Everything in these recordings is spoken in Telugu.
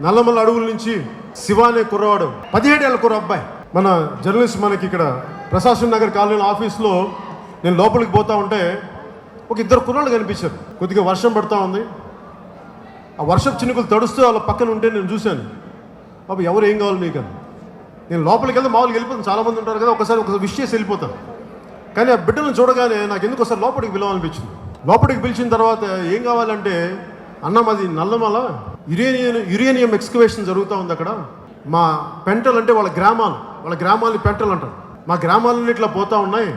నల్లమల్ల అడవుల నుంచి శివ అనే కుర్రవాడు, 17 ఏళ్ళ కుర్ర అబ్బాయి. మన జర్నలిస్ట్ మనకి ఇక్కడ ప్రశాసన్ నగర్ కాలనీ ఆఫీస్లో నేను లోపలికి పోతా ఉంటే ఒక 2 కుర్రాళ్ళు కనిపించారు. కొద్దిగా వర్షం పడుతూ ఉంది. ఆ వర్షపు చినుకులు తడుస్తూ వాళ్ళ పక్కన ఉంటే నేను చూశాను. బాబు ఎవరు ఏం కావాలి మీకు అని. నేను లోపలికి వెళ్తే మామూలుగా వెళ్ళిపోతాను, చాలామంది ఉంటారు కదా, ఒకసారి విష్ చేసి వెళ్ళిపోతాను. కానీ ఆ బిడ్డను చూడగానే నాకు ఎందుకు ఒకసారి లోపలికి పిలవాలనిపించింది. లోపలికి పిలిచిన తర్వాత ఏం కావాలంటే, అన్న మాది నల్లమల యురేనియం ఎక్స్కవేషన్ జరుగుతూ ఉంది అక్కడ. మా పెంటలు అంటే వాళ్ళ గ్రామాలని పెంటలు అంటారు. మా గ్రామాలన్నీ ఇట్లా పోతా ఉన్నాయి.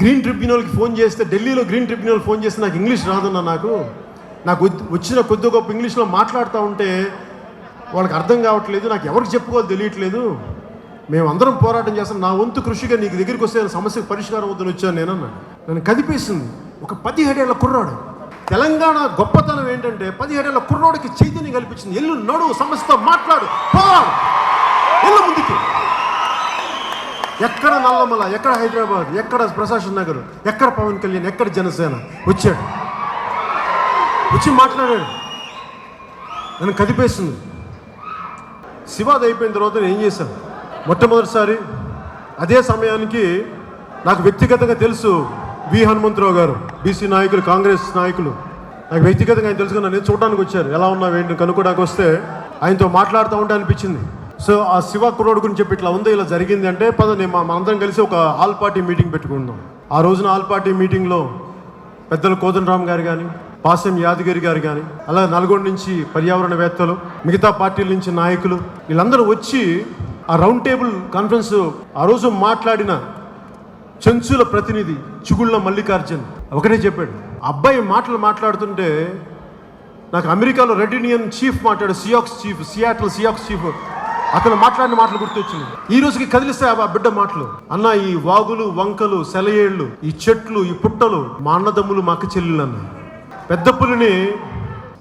గ్రీన్ ట్రిబ్యునల్కి ఫోన్ చేస్తే, ఢిల్లీలో గ్రీన్ ట్రిబ్యునల్ ఫోన్ చేస్తే నాకు ఇంగ్లీష్ రాదన్నా, నాకు వచ్చిన కొద్ది గొప్ప ఇంగ్లీష్లో మాట్లాడుతూ ఉంటే వాళ్ళకి అర్థం కావట్లేదు, నాకు ఎవరికి చెప్పుకోవాలి తెలియట్లేదు. మేమందరం పోరాటం చేస్తాం, నా వంతు కృషిగా నీకు దగ్గరికి వస్తే సమస్యకు పరిష్కారం అవుతుందని వచ్చాను నేనన్నా. నన్ను కదిపేసింది. ఒక 17 ఏళ్ళ కుర్రాడు. తెలంగాణ గొప్పతనం ఏంటంటే 17 ఏళ్ళ కుర్రాడికి చైతన్యం కల్పించింది. ఎల్లు నడు, సమస్యతో మాట్లాడు, ఎల్లు ముందుకి. ఎక్కడ నల్లమల, ఎక్కడ హైదరాబాద్, ఎక్కడ ప్రశాసన్ నగర్, ఎక్కడ పవన్ కళ్యాణ్, ఎక్కడ జనసేన వచ్చాడు, వచ్చి మాట్లాడాడు. నన్ను కదిపేసింది. శివాది అయిపోయిన తర్వాత నేను ఏం చేశాను, మొట్టమొదటిసారి అదే సమయానికి నాకు వ్యక్తిగతంగా తెలుసు వి హనుమంతరావు గారు, బీసీ నాయకులు, కాంగ్రెస్ నాయకులు. నాకు వ్యక్తిగతంగా ఆయన తెలుసుకుని నన్ను చూడడానికి వచ్చారు. ఎలా ఉన్నావు ఏంటి కనుక్కోడానికి వస్తే ఆయనతో మాట్లాడుతూ ఉంటే అనిపించింది. సో ఆ శివ కుర్రోడు గురించి చెప్పి ఇట్లా ఉంది, ఇలా జరిగింది అంటే మనందరం కలిసి ఒక ఆల్ పార్టీ మీటింగ్ పెట్టుకుందాం. ఆ రోజున ఆల్ పార్టీ మీటింగ్లో పెద్దలు కోదండరామ్ గారు కానీ, పాసెం యాదగిరి గారు కానీ, అలాగే నల్గొండ నుంచి పర్యావరణవేత్తలు, మిగతా పార్టీల నుంచి నాయకులు, వీళ్ళందరూ వచ్చి ఆ రౌండ్ టేబుల్ కాన్ఫరెన్స్ ఆ రోజు మాట్లాడిన చెంచుల ప్రతినిధి చిగుళ్ళ మల్లికార్జున్ ఒకటే చెప్పాడు. అబ్బాయి మాట్లాడుతుంటే నాకు అమెరికాలో రెడ్ ఇండియన్ చీఫ్ మాట్లాడు, సియాటిల్ సియాక్స్ చీఫ్, అతను మాట్లాడిన మాటలు గుర్తొచ్చింది. ఈ రోజుకి కదిలిస్తాయి ఆ బిడ్డ మాటలు. అన్న, ఈ వాగులు, వంకలు, సెలయేళ్ళు, ఈ చెట్లు, ఈ పుట్టలు మా అన్నదమ్ములు, మా అక్క చెల్లెళ్ళు అన్న. పెద్ద పులిని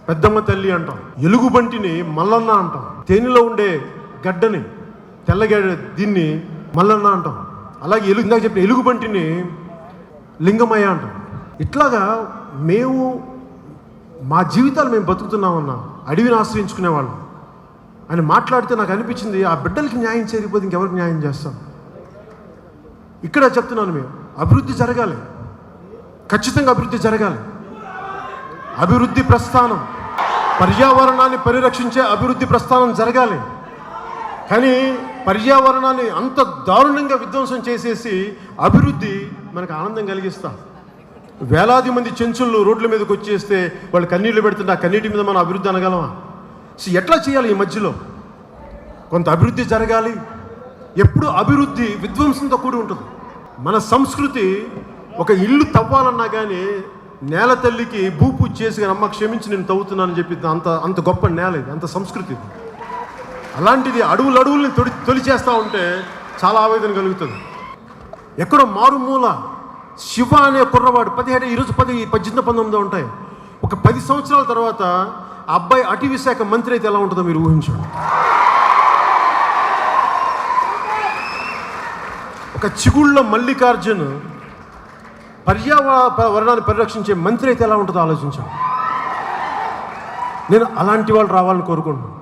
పెద్దమ్మ తల్లి అంటాం, ఎలుగుబంటిని మల్లన్న అంటాం, తేనెలో ఉండే గడ్డని తెల్లగడ్డ దీన్ని మల్లన్న అంటాం. అలాగే ఇందాక చెప్పిన ఎలుగుబంటిని లింగమయ్య అంటాం. ఇట్లాగా మేము మా జీవితాలు మేము బతుకుతున్నామన్నా, అడవిని ఆశ్రయించుకునేవాళ్ళం అని మాట్లాడితే నాకు అనిపించింది, ఆ బిడ్డలకి న్యాయం చేయకపోతే ఇంకెవరికి న్యాయం చేస్తాం. ఇక్కడ చెప్తున్నాను, మేము అభివృద్ధి జరగాలి, ఖచ్చితంగా అభివృద్ధి జరగాలి. అభివృద్ధి ప్రస్థానం, పర్యావరణాన్ని పరిరక్షించే అభివృద్ధి ప్రస్థానం జరగాలి. కానీ పర్యావరణాన్ని అంత దారుణంగా విధ్వంసం చేసేసి అభివృద్ధి మనకు ఆనందం కలిగిస్తాం. వేలాది మంది చెంచులు రోడ్ల మీదకి వచ్చేస్తే వాళ్ళు కన్నీళ్లు పెడుతుంటే ఆ కన్నీటి మీద మనం అభివృద్ధి అనగలమా? సో ఎట్లా చేయాలి? ఈ మధ్యలో కొంత అభివృద్ధి జరగాలి. ఎప్పుడు అభివృద్ధి విధ్వంసంతో కూడి ఉంటుంది. మన సంస్కృతి ఒక ఇల్లు తవ్వాలన్నా కానీ నేల తల్లికి భూపూజ చేసి అమ్మ క్షమించి నేను తవ్వుతున్నానని చెప్పి అంత గొప్ప నేల ఇది, అంత సంస్కృతి. అలాంటిది అడవుల్ని తొలిచేస్తూ ఉంటే చాలా ఆవేదన కలుగుతుంది. ఎక్కడో మారుమూల శివ అనే కుర్రవాడు 17, ఈరోజు 18, 19 ఉంటాయి. ఒక 10 సంవత్సరాల తర్వాత ఆ అబ్బాయి అటవీ శాఖ మంత్రి అయితే ఎలా ఉంటుందో మీరు ఊహించండి. ఒక చిగుళ్ళ మల్లికార్జున్ పర్యావరణాన్ని పరిరక్షించే మంత్రి అయితే ఎలా ఉంటుందో ఆలోచించండి. నేను అలాంటి వాళ్ళు రావాలని కోరుకుంటున్నాను.